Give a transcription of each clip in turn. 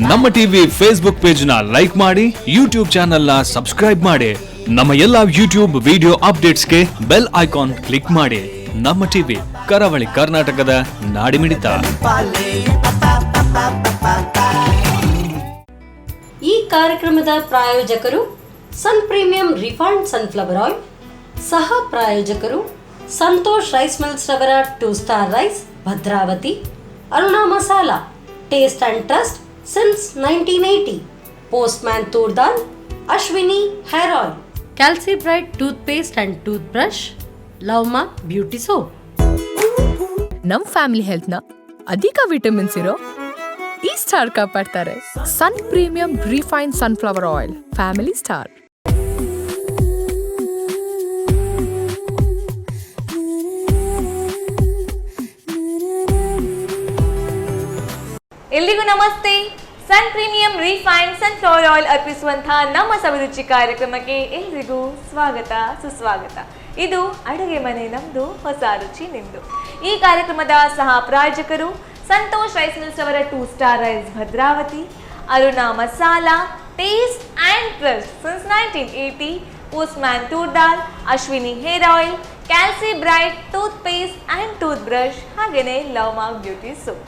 ನಮ್ಮ TV Facebook page ನ like ಮಾಡಿ, ಯೂಟ್ಯೂಬ್ ಚಾನೆಲ್ ನ ಸಬ್ಸ್ಕ್ರೈಬ್ ಮಾಡಿ. ನಮ್ಮ ಎಲ್ಲಾ ಯೂಟ್ಯೂಬ್ ವಿಡಿಯೋ ಅಪ್ಡೇಟ್ಸ್ಗೆ ಬೆಲ್ ಐಕಾನ್ ಕ್ಲಿಕ್ ಮಾಡಿ. ನಮ್ಮ ಟಿವಿ ಕರಾವಳಿ ಕರ್ನಾಟಕದ ನಾಡಿಮಿಡಿತ. ಈ ಕಾರ್ಯಕ್ರಮದ ಪ್ರಾಯೋಜಕರು Sun premium refined sunflower oil, ಸಹ ಪ್ರಾಯೋಜಕರು ಸಂತೋಷ್ ರೈಸ್ ಮಿಲ್ಸ್ ರವರ 2 star rice Bhadravati, Aruna masala taste and trust since 1980, postman toor dal, Ashwini hair oil, calci bright toothpaste and toothbrush, ಲವ್ಮಾ ಬ್ಯೂಟಿ ಸೋಪ್. ನಮ್ ಫ್ಯಾಮಿಲಿ ಹೆಲ್ತ್ ನ ಅಧಿಕ ವಿಟಮಿನ್ಸ್ ಇರೋ ಈ ಸ್ಟಾರ್ ಕಾಪಾಡ್ತಾರೆ. Sun premium refined sunflower oil, family star. ಎಲ್ರಿಗೂ ನಮಸ್ತೆ. Sun premium refined sunflower oil ಅರ್ಪಿಸುವಂತಹ ನಮ್ಮ ಸವಿರುಚಿ ಕಾರ್ಯಕ್ರಮಕ್ಕೆ ಎಲ್ರಿಗೂ ಸ್ವಾಗತ ಸುಸ್ವಾಗತ. ಇದು ಅಡುಗೆ ಮನೆ ನಮ್ದು, ಹೊಸ ರುಚಿ ನಿಮ್ದು. ಈ ಕಾರ್ಯಕ್ರಮದ ಸಹ ಪ್ರಾಯೋಜಕರು ಸಂತೋಷ್ ರೈಸ್ ಮಿಲ್ಸ್ ಅವರ 2 star rice Bhadravati, Aruna masala taste and trust since 1980, postman toor dal, Ashwini hair oil, calci bright toothpaste and toothbrush, ಹಾಗೆಯೇ ಲವ್ಮಾ ಬ್ಯೂಟಿ ಸೋಪ್.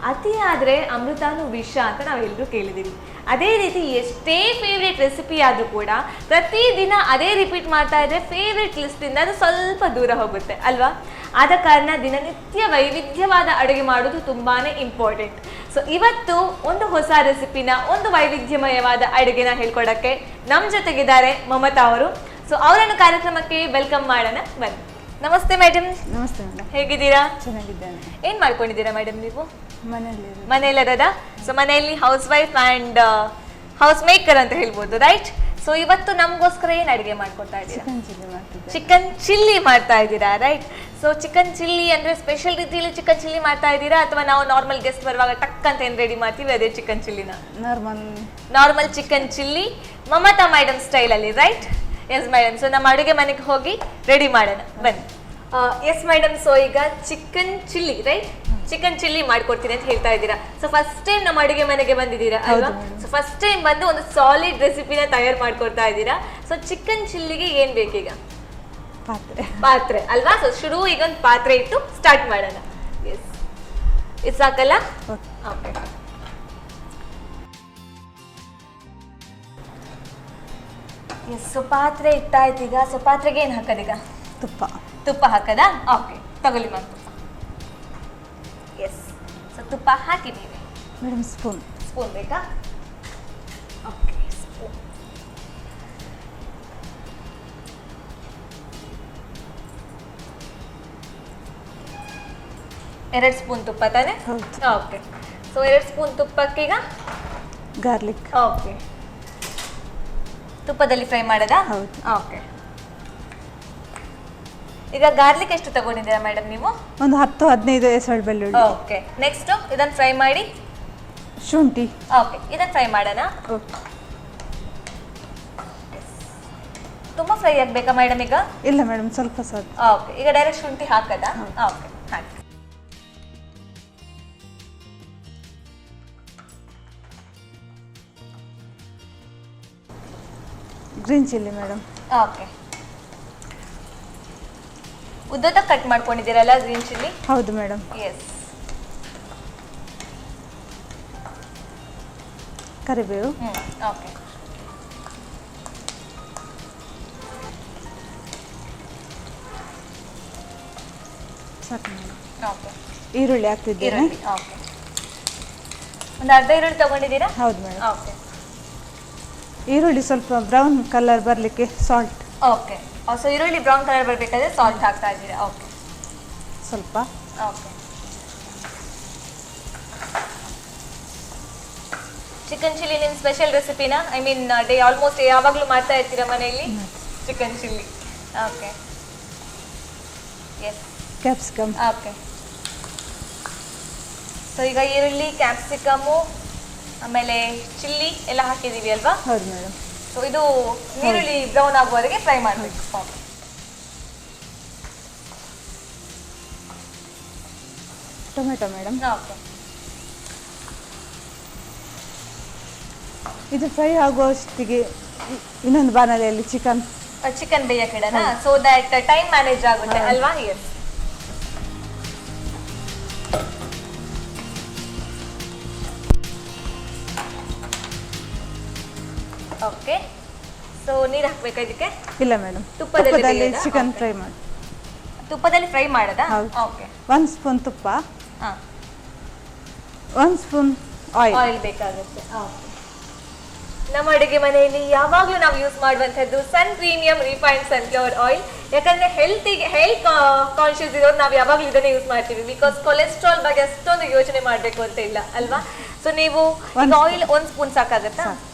ಅತಿ ಆದರೆ ಅಮೃತಾನು ವಿಷ ಅಂತ ನಾವೆಲ್ಲರೂ ಕೇಳಿದ್ದೀವಿ. ಅದೇ ರೀತಿ ಎಷ್ಟೇ ಫೇವ್ರೇಟ್ ರೆಸಿಪಿ ಆದರೂ ಕೂಡ ಪ್ರತಿದಿನ ಅದೇ ರಿಪೀಟ್ ಮಾಡ್ತಾ ಇದ್ದರೆ ಫೇವ್ರೇಟ್ ಲಿಸ್ಟಿಂದ ಅದು ಸ್ವಲ್ಪ ದೂರ ಹೋಗುತ್ತೆ ಅಲ್ವಾ? ಆದ ಕಾರಣ ದಿನನಿತ್ಯ ವೈವಿಧ್ಯವಾದ ಅಡುಗೆ ಮಾಡೋದು ತುಂಬಾ ಇಂಪಾರ್ಟೆಂಟ್. ಸೊ ಇವತ್ತು ಒಂದು ಹೊಸ ರೆಸಿಪಿನ, ಒಂದು ವೈವಿಧ್ಯಮಯವಾದ ಅಡುಗೆನ ಹೇಳ್ಕೊಡೋಕ್ಕೆ ನಮ್ಮ ಜೊತೆಗಿದ್ದಾರೆ ಮಮತಾ ಅವರು. ಸೊ ಅವರನ್ನು ಕಾರ್ಯಕ್ರಮಕ್ಕೆ ವೆಲ್ಕಮ್ ಮಾಡೋಣ, ಬನ್ನಿ. ನಮಸ್ತೆ ಮೇಡಮ್. ನಮಸ್ತೆ ಮೇಡಮ್. ಹೇಗಿದ್ದೀರಾ? ಚೆನ್ನಾಗಿದ್ದೇನೆ. ಏನು ಮಾಡ್ಕೊಂಡಿದ್ದೀರಾ ಮೇಡಮ್ ನೀವು? ಮನೆಯಲ್ಲಿರೋದಾ? ಸೊ ಮನೆಯಲ್ಲಿ house wife and house maker ಅಂತ ಹೇಳ್ಬೋದು, ರೈಟ್? ಸೊ ಇವತ್ತು ನಮಗೋಸ್ಕರ ಏನು ಅಡುಗೆ ಮಾಡ್ಕೊತಾ ಇದ್ದೀರಾ? ಚಿಕನ್ ಚಿಲ್ಲಿ ಮಾಡ್ತಾ ಇದ್ದೀರಾ, ರೈಟ್? ಸೊ ಚಿಕನ್ ಚಿಲ್ಲಿ ಅಂದರೆ ಸ್ಪೆಷಲ್ ರೀತಿಯಲ್ಲಿ ಚಿಕನ್ ಚಿಲ್ಲಿ ಮಾಡ್ತಾ ಇದ್ದೀರಾ, ಅಥವಾ ನಾವು ನಾರ್ಮಲ್ ಗೆಸ್ಟ್ ಬರುವಾಗ ಟಕ್ ಅಂತ ಏನು ರೆಡಿ ಮಾಡ್ತೀವಿ ಅದೇ ಚಿಕನ್ ಚಿಲ್ಲಿನ? Normal chicken chilli Mamata madam ಸ್ಟೈಲಲ್ಲಿ, ರೈಟ್? Yes madam. ಸೊ ನಮ್ಮ ಅಡುಗೆ ಮನೆಗೆ ಹೋಗಿ ರೆಡಿ ಮಾಡೋಣ, ಬನ್ನಿ. Yes madam. ಸೊ ಈಗ chicken chilli, right? Chicken chilli ಮಾಡ್ಕೊಡ್ತೀನಿ ಅಂತ ಹೇಳ್ತಾ ಇದ್ದೀರಾ. ಸೊ ಫಸ್ಟ್ ಟೈಮ್ ನಮ್ಮ ಅಡುಗೆ ಮನೆಗೆ ಬಂದಿದ್ದೀರಾ ಅಲ್ವಾ? ಸೊ ಫಸ್ಟ್ ಟೈಮ್ ಬಂದು ಒಂದು ಸಾಲಿಡ್ ರೆಸಿಪಿನ ತಯಾರು ಮಾಡ್ಕೊಡ್ತಾ ಇದ್ದೀರಾ. ಸೊ ಚಿಕನ್ ಚಿಲ್ಲಿಗೆ ಏನ್ ಬೇಕೀಗ? ಪಾತ್ರೆ ಅಲ್ವಾ? ಸೊ ಶುರು ಈಗ ಒಂದು ಪಾತ್ರೆ ಇಟ್ಟು ಸ್ಟಾರ್ಟ್ ಮಾಡೋಣ. ಎಸ್, ಇದು ಸಾಕಲ್ಲ? ಓಕೆ. ಎಸ್, ಸೊ ಪಾತ್ರೆ ಇಟ್ಟಾಯ್ತು ಈಗ. ಸೊ ಪಾತ್ರೆಗೆ ಏನು ಹಾಕೋದೀಗ? ತುಪ್ಪ ಹಾಕದಾ? ಓಕೆ, ತಗೊಳ್ಳಿ ಮ್ಯಾಮ್ ತುಪ್ಪ. ಎಸ್, ಸೊ ತುಪ್ಪ ಹಾಕಿದ್ದೀವಿ ಮೇಡಮ್. ಸ್ಪೂನ್ ಬೇಕಾ? Okay, spoon. ಎರಡು ಸ್ಪೂನ್ ತುಪ್ಪ ತಾನೆ? ಓಕೆ. ಸೊ 2 ಸ್ಪೂನ್ ತುಪ್ಪಕ್ಕೀಗ ಗಾರ್ಲಿಕ್. ಓಕೆ, ತುಪ್ಪದಲ್ಲಿ ಫ್ರೈ ಮಾಡೋದಾ? ಹೌದು. ಓಕೆ. ಈಗ ಗಾರ್ಲಿಕ್ ಎಷ್ಟು ತಗೊಂಡಿದ್ದೀರಾ ಮೇಡಮ್ ನೀವು? ಒಂದು 10-15 ಎಸಳು ಬೆಳ್ಳುಳ್ಳಿ. ಓಕೆ. ನೆಕ್ಸ್ಟ್ ಇದನ್ನ ಫ್ರೈ ಮಾಡಿ. ಶುಂಠಿ. ಓಕೆ, ಇದನ್ನ ಫ್ರೈ ಮಾಡೋಣ. ತುಂಬಾ ಫ್ರೈ ಆಗಬೇಕಾ ಮೇಡಮ್ ಈಗ? ಇಲ್ಲ ಮೇಡಮ್, ಸ್ವಲ್ಪ ಸಾಕು. ಓಕೆ, ಈಗ ಡೈರೆಕ್ಟ್ ಶುಂಠಿ ಹಾಕದಾ? ಓಕೆ, ಹಾಕಿ. Green chilli madam. ಓಕೆ. ಉದ್ದದ ಕಟ್ ಮಾಡ್ಕೊಂಡಿದ್ದೀರಲ್ಲ ಗ್ರೀನ್ ಚಿಲ್ಲಿ? ಹೌದು ಮೇಡಮ್. ಎಸ್. ಕರಿಬೇವು. ಓಕೆ. ಸಾಕು ಮೇಡಮ್. ಓಕೆ. ಈರುಳ್ಳಿ ಹಾಕ್ತಿದ್ದೇನೆ. ಓಕೆ. ಒಂದು ಅರ್ಧ ಈರುಳ್ಳಿ ತಗೊಂಡಿದ್ದೀರಾ? ಹೌದು ಮೇಡಮ್. ಓಕೆ. ಈರುಳ್ಳಿ ಸ್ವಲ್ಪ ಬ್ರೌನ್ ಕಲರ್ ಬರಲಿಕ್ಕೆ ಸಾಲ್ಟ್. ಓಕೆ. ಸೊ ಈರುಳ್ಳಿ ಬ್ರೌನ್ ಕಲರ್ ಬರಬೇಕಾದ್ರೆ ಸಾಲ್ಟ್ ಹಾಕ್ತಾ ಇದ್ದೀರಾ? ಓಕೆ, ಸ್ವಲ್ಪ. ಓಕೆ. ಚಿಕನ್ ಚಿಲ್ಲಿ ನಿಮ್ಮ ಸ್ಪೆಷಲ್ ರೆಸಿಪಿನಾ? ಐ ಮೀನ್ ಡೇ ಆಲ್ಮೋಸ್ಟ್ ಯಾವಾಗಲೂ ಮಾಡ್ತಾ ಇರ್ತೀರಾ ಮನೆಯಲ್ಲಿ chicken chilli? Okay. Yes. Capsicum. Okay. So ಈಗ ಈರುಳ್ಳಿ, ಕ್ಯಾಪ್ಸಿಕಮು, ಆಮೇಲೆ ಚಿಲ್ಲಿ ಎಲ್ಲ ಹಾಕಿದ್ದೀವಿ ಅಲ್ವಾ? ಹೌದು ಮೇಡಮ್. ಸೊ ಇದು ಈರುಳ್ಳಿ ಬ್ರೌನ್ ಆಗುವವರೆಗೆ ಫ್ರೈ ಮಾಡಬೇಕು. Tomato madam. ಓಕೆ. ಇದು ಫ್ರೈ ಆಗುವಷ್ಟಿಗೆ ಇನ್ನೊಂದು ಬಾಣಲೆಯಲ್ಲಿ ಚಿಕನ್ ಚಿಕನ್ ಬೇಯಕ್ಕೆ ಇಡೋಣ ಸೊ ದಟ್ ಟೈಮ್ ಮ್ಯಾನೇಜ್ ಆಗುತ್ತೆ ಅಲ್ವಾ? ಎಸ್. ಓಕೆ, ಸೊ ನೀರು ಹಾಕ್ಬೇಕಾ ಇದಕ್ಕೆ? ಇಲ್ಲ ಮೇಡಮ್, ತುಪ್ಪದಲ್ಲಿ ತುಪ್ಪದಲ್ಲಿ ಬೇಯೋದಾ? Chicken Okay. ಫ್ರೈ ಮಾಡಿ. ತುಪ್ಪದಲ್ಲಿ ಫ್ರೈ ಮಾಡೋದಾ? ಹೌದು. ಓಕೆ. 1 ಸ್ಪೂನ್ ತುಪ್ಪ, ಹಾಂ, 1 ಸ್ಪೂನ್ ಆಯಿಲ್. ಆಯಿಲ್ ಬೇಕಾಗುತ್ತೆ. ಓಕೆ. ನಮ್ಮ ಅಡುಗೆ ಮನೆಯಲ್ಲಿ ಯಾವಾಗಲೂ ನಾವು ಯೂಸ್ ಮಾಡುವಂಥದ್ದು ಸನ್ ಪ್ರೀಮಿಯಂ ರಿಫೈನ್ಡ್ ಸನ್ಫ್ಲವರ್ ಆಯಿಲ್. ಯಾಕಂದ್ರೆ ಹೆಲ್ತ್ ಕಾನ್ಶಿಯಸ್ ಇರೋರು ನಾವು ಯಾವಾಗಲೂ ಇದನ್ನೇ ಯೂಸ್ ಮಾಡ್ತೀವಿ. ಬಿಕಾಸ್ ಕೊಲೆಸ್ಟ್ರಾಲ್ ಬಗ್ಗೆ ಅಷ್ಟೊಂದು ಯೋಚನೆ ಮಾಡಬೇಕು ಅಂತ ಇಲ್ಲ ಅಲ್ವಾ? ಸೊ ನೀವು ಆಯಿಲ್ 1 ಸ್ಪೂನ್ ಸಾಕಾಗತ್ತಾ?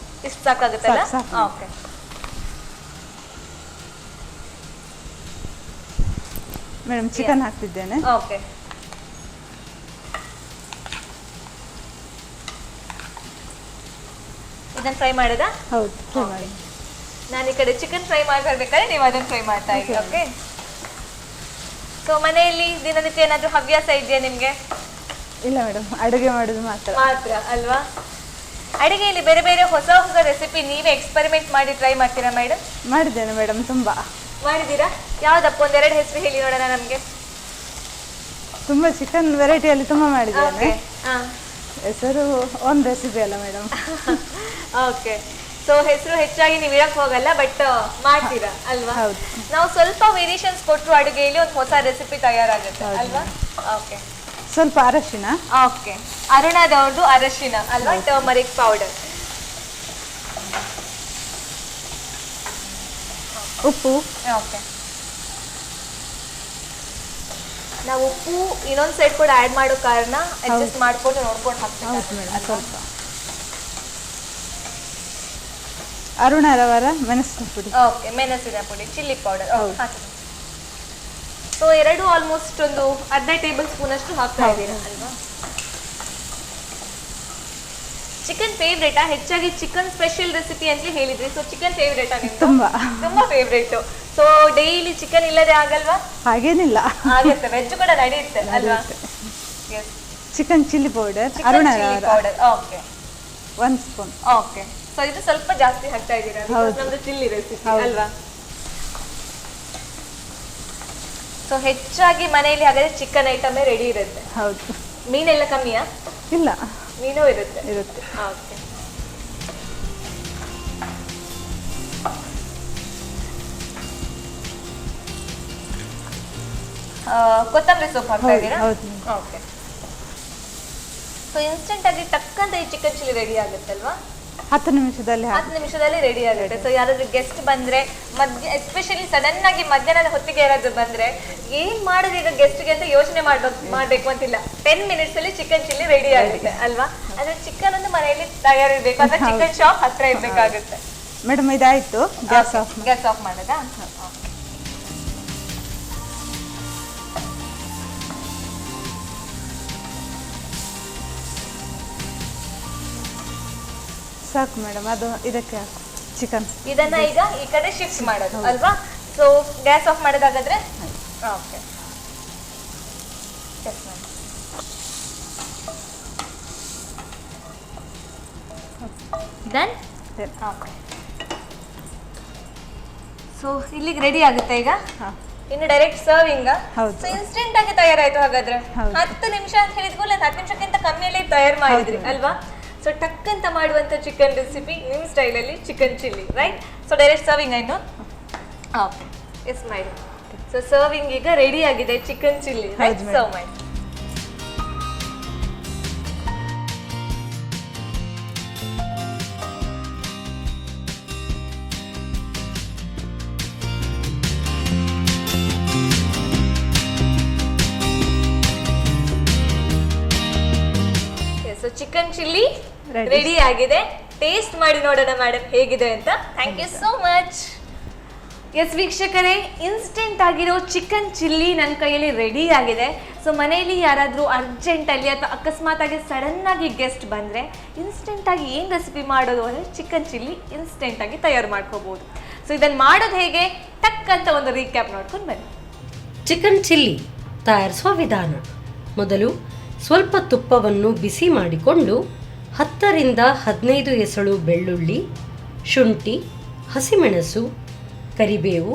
ಇಷ್ಟು ಸಾಕಾಗುತ್ತಲ್ಲ? ಸಾಕು. ಓಕೆ. ಮೇಡಮ್ ಚಿಕನ್ ಹಾಕ್ತಿದ್ದೇನೆ. ಓಕೆ. ಇದನ್ನ ಫ್ರೈ ಮಾಡೋದಾ? ಹೌದು, ಫ್ರೈ ಮಾಡಿ. ನಾನು ಈ ಕಡೆ ಚಿಕನ್ ಫ್ರೈ ಮಾಡ್ಬೇಕಾದ್ರೆ ನೀವು ಅದನ್ನ ಫ್ರೈ ಮಾಡ್ತಾ ಇದ್ದೀವಿ. ಓಕೆ. ಸೊ ಮನೆಯಲ್ಲಿ ದಿನನಿತ್ಯ ಏನಾದರೂ ಹವ್ಯಾಸ ಇದೆಯಾ ನಿಮಗೆ? ಇಲ್ಲ ಮೇಡಮ್, ಅಡುಗೆ ಮಾಡೋದು ಮಾತ್ರ. ಅಲ್ವಾ? ಅಡುಗೆಯಲ್ಲಿ ಬೇರೆ ಬೇರೆ ಹೊಸ ಹೊಸ ರೆಸಿಪಿ ನೀವೇ ಎಕ್ಸ್ಪೆರಿಮೆಂಟ್ ಮಾಡಿ ಟ್ರೈ ಮಾಡ್ತೀರಾ ಮೇಡಮ್? ಮಾಡಿದ್ದೇನೆ ಮೇಡಮ್, ತುಂಬಾ ಮಾಡಿದ್ದೀರಾ? ಯಾವ್ದಪ್ಪ ಒಂದೆರಡು ಹೆಸರು ಹೇಳಿ ನೋಡೋಣ ನಮಗೆ. ತುಂಬಾ ಚಿಕನ್ ವೆರೈಟಿಯಲ್ಲಿ ತುಂಬಾ ಮಾಡಿದ್ದೇನೆ. ಓಕೆ. ಹಾಂ, ಹೆಸರು ಒಂದು ರೆಸಿಪಿ ಅಲ್ಲ ಮೇಡಮ್. ಓಕೆ. ಸೊ ಹೆಸರು ಹೆಚ್ಚಾಗಿ ನೀವು ಇರಕ್ಕೆ ಹೋಗಲ್ಲ, ಬಟ್ ಮಾಡ್ತೀರಾ ಅಲ್ವಾ? ಹೌದು. ನಾವು ಸ್ವಲ್ಪ ವೇರಿಯೇಷನ್ಸ್ ಕೊಟ್ಟರು ಅಡುಗೆಯಲ್ಲಿ ಒಂದು ಹೊಸ ರೆಸಿಪಿ ತಯಾರಾಗುತ್ತೆ ಅಲ್ವಾ? ಓಕೆ. ಸ್ವಲ್ಪ ಅರಶಿನ, ಓಕೆ. ಅರುಣಾದವ್ರದ್ದು ಅರಶಿನ ಅಲ್ವಾ? Turmeric powder. ಉಪ್ಪು, ಓಕೆ. ನಾವು ಉಪ್ಪು ಇನ್ನೊಂದು ಸೈಡ್ ಕೂಡ ಆ್ಯಡ್ ಮಾಡೋ ಕಾರಣ ಅಡ್ಜಸ್ಟ್ ಮಾಡ್ಕೊಂಡು ನೋಡ್ಕೊಂಡು ಹೌದು ಹಾಕ್ತೀವಿ ಮೇಡಮ್. ಸ್ವಲ್ಪ ಅರುಣರವರ ಮೆಣಸಿನ ಪುಡಿ. ಓಕೆ. ಮೆಣಸಿನ ಪುಡಿ, ಚಿಲ್ಲಿ ಪೌಡರ್ ಹಾಕಿ. ಸೊ ಎರಡು ಆಲ್ಮೋಸ್ಟ್ ಒಂದು 15 ಟೇಬಲ್ ಸ್ಪೂನ್ ಅಷ್ಟು ಹಾಕ್ತಾ ಇದ್ದೀರಾ ಅಲ್ವಾ? ಚಿಕನ್ ಫೇವ್ರೇಟಾ? ಹೆಚ್ಚಾಗಿ ಚಿಕನ್ ಸ್ಪೆಷಲ್ ರೆಸಿಪಿ ಅಂತ ಹೇಳಿದ್ರಿ. ಸೊ ಚಿಕನ್ ಫೇವ್ರೇಟಾ ನಿಮ್ದು? ತುಂಬಾ ತುಂಬಾ ಫೇವ್ರೇಟ್. ಸೊ ಡೈಲಿ ಚಿಕನ್ ಇಲ್ಲದೆ ಆಗಲ್ವಾ? ಹಾಗೇನಿಲ್ಲ, ಆಗುತ್ತೆ, ವೆಜ್ ಕೂಡ ನಡೆಯುತ್ತೆ ಅಲ್ವಾ? Yes. Chicken chilli powder, chicken chilli ಅರುಣರವರ powder. Okay. 1 spoon. Okay. So ಇದು ಸ್ವಲ್ಪ ಜಾಸ್ತಿ ಹಾಕ್ತಾ ಇದ್ದೀರಾ ಹೌದು. ನಮ್ದು ಚಿಲ್ಲಿ ರೆಸಿಪಿ ಹೌದು. ಅಲ್ವಾ? ಸೊ ಹೆಚ್ಚಾಗಿ ಮನೆಯಲ್ಲಿ ಹಾಗಾದ್ರೆ ಚಿಕನ್ ಐಟಮೇ ರೆಡಿ ಇರುತ್ತೆ. ಹೌದು. ಮೀನೆಲ್ಲ ಕಮ್ಮಿಯಾ? ಇಲ್ಲ, ಮೀನು ಇರುತ್ತೆ. ಇರುತ್ತೆ. ಓಕೆ. ಕೊತ್ತಂಬರಿ ಸೊಪ್ಪು ಹಾಕ್ತಾ ಹೌದು, ಇದ್ದೀರಾ? ಹೌದು. ಓಕೆ. ಸೊ ಇನ್ಸ್ಟೆಂಟ್ ಆಗಿ ಟಕ್ಕಂತ ಈ ಚಿಕನ್ ಚಿಲ್ಲಿ ರೆಡಿ ಆಗುತ್ತಲ್ವಾ? 10 ನಿಮಿಷದಲ್ಲಿ 10 ನಿಮಿಷದಲ್ಲಿ ರೆಡಿ ಆಗುತ್ತೆ. ಸೊ ಯಾರಾದ್ರೂ ಗೆಸ್ಟ್ ಬಂದ್ರೆ ಎಸ್ಪೆಷಲಿ ಸಡನ್ ಆಗಿ ಮಧ್ಯಾಹ್ನದ ಹೊತ್ತಿಗೆ ಯಾರಾದ್ರೂ ಬಂದ್ರೆ ಏನ್ ಮಾಡೋದು ಈಗ ಗೆಸ್ಟ್ಗೆ ಅಂತ ಯೋಚನೆ ಮಾಡ್ಬೇಕು ಅಂತಿಲ್ಲ. 10 ಮಿನಿಟ್ಸ್ ಅಲ್ಲಿ ಚಿಕನ್ ಚಿಲ್ಲಿ ರೆಡಿ ಆಗುತ್ತೆ ಅಲ್ವಾ? ಆದ್ರೆ ಚಿಕನ್ ಒಂದು ಮನೆಯಲ್ಲಿ ತಯಾರಿರ್ಬೇಕು ಅಂದ್ರೆ ಚಿಕನ್ ಶಾಪ್ ಹತ್ರ ಇರ್ಬೇಕಾಗುತ್ತೆ. ಮೇಡಮ್ ಇದಾಯ್ತು, ಗ್ಯಾಸ್ ಆಫ್. ಗ್ಯಾಸ್ ಆಫ್ ಮಾಡೋದಾ? ಸಾಕು ಮೇಡಮ್, ಅದು ಇದಕ್ಕೆ ಚಿಕನ್. ಇದನ್ನ ಈಗ ಈ ಕಡೆ ಶಿಫ್ಟ್ ಮಾಡೋದು ಅಲ್ವಾ? ಸೊ ಗ್ಯಾಸ್ ಆಫ್ ಮಾಡೋದಾಗಾದ್ರೆ ಓಕೆ. ಡನ್. ಓಕೆ. ಸೊ ಇಲ್ಲಿಗೆ ರೆಡಿ ಆಗುತ್ತೆ ಈಗ. ಇನ್ನು ಡೈರೆಕ್ಟ್ ಸರ್ವಿಂಗ್. ಹೌದು. ಸೊ ಇನ್ಸ್ಟೆಂಟ್ ಆಗಿ ತಯಾರಾಯ್ತು ಹಾಗಾದ್ರೆ. ಹೌದು. 10 ನಿಮಿಷ ಅಂತ ಹೇಳಿದ್ಮೇಲೆ 10 ನಿಮಿಷಕ್ಕಿಂತ ಕಮ್ಮಿಯಲ್ಲಿ ತಯಾರು ಮಾಡಿದ್ರಿ ಅಲ್ವಾ? ಸೊ ಟಕ್ ಅಂತ ಮಾಡುವಂತ ಚಿಕನ್ ರೆಸಿಪಿ ನಿಮ್ಮ ಸ್ಟೈಲಲ್ಲಿ chicken chilli, right? So direct serving ಆಯ್ತು. ಓಕೆ. ಎಸ್ ಮಾಡಿ. ಸೊ ಸರ್ವಿಂಗ್ ಈಗ ರೆಡಿ ಆಗಿದೆ ಚಿಕನ್ ಚಿಲ್ಲಿ, ರೈಟ್? ಸರ್ವ್ ಮಾಡಿ. ಸೊ ಚಿಕನ್ ಚಿಲ್ಲಿ ರೆಡಿ ಆಗಿದೆ. ಟೇಸ್ಟ್ ಮಾಡಿ ನೋಡೋಣ ಮೇಡಮ್ ಹೇಗಿದೆ ಅಂತ. Thank you so much. Yes ವೀಕ್ಷಕರೇ, ಇನ್ಸ್ಟೆಂಟ್ ಆಗಿರೋ ಚಿಕನ್ ಚಿಲ್ಲಿ ನನ್ನ ಕೈಯಲ್ಲಿ ರೆಡಿ ಆಗಿದೆ. ಸೊ ಮನೆಯಲ್ಲಿ ಯಾರಾದರೂ ಅರ್ಜೆಂಟಲ್ಲಿ ಅಥವಾ ಅಕಸ್ಮಾತಾಗಿ ಸಡನ್ನಾಗಿ ಗೆಸ್ಟ್ ಬಂದರೆ ಇನ್ಸ್ಟೆಂಟಾಗಿ ಏನು ರೆಸಿಪಿ ಮಾಡೋದು ಅಂದರೆ ಚಿಕನ್ ಚಿಲ್ಲಿ ಇನ್ಸ್ಟೆಂಟಾಗಿ ತಯಾರು ಮಾಡ್ಕೋಬೋದು. ಸೊ ಇದನ್ನು ಮಾಡೋದು ಹೇಗೆ ಟಕ್ ಅಂತ ಒಂದು ರೀಕ್ಯಾಪ್ ನೋಡ್ಕೊಂಡು ಬನ್ನಿ. ಚಿಕನ್ ಚಿಲ್ಲಿ ತಯಾರಿಸುವ ವಿಧಾನ. ಮೊದಲು ಸ್ವಲ್ಪ ತುಪ್ಪವನ್ನು ಬಿಸಿ ಮಾಡಿಕೊಂಡು 10ರಿಂದ 15 ಎಸಳು ಬೆಳ್ಳುಳ್ಳಿ, ಶುಂಠಿ, ಹಸಿಮೆಣಸು, ಕರಿಬೇವು,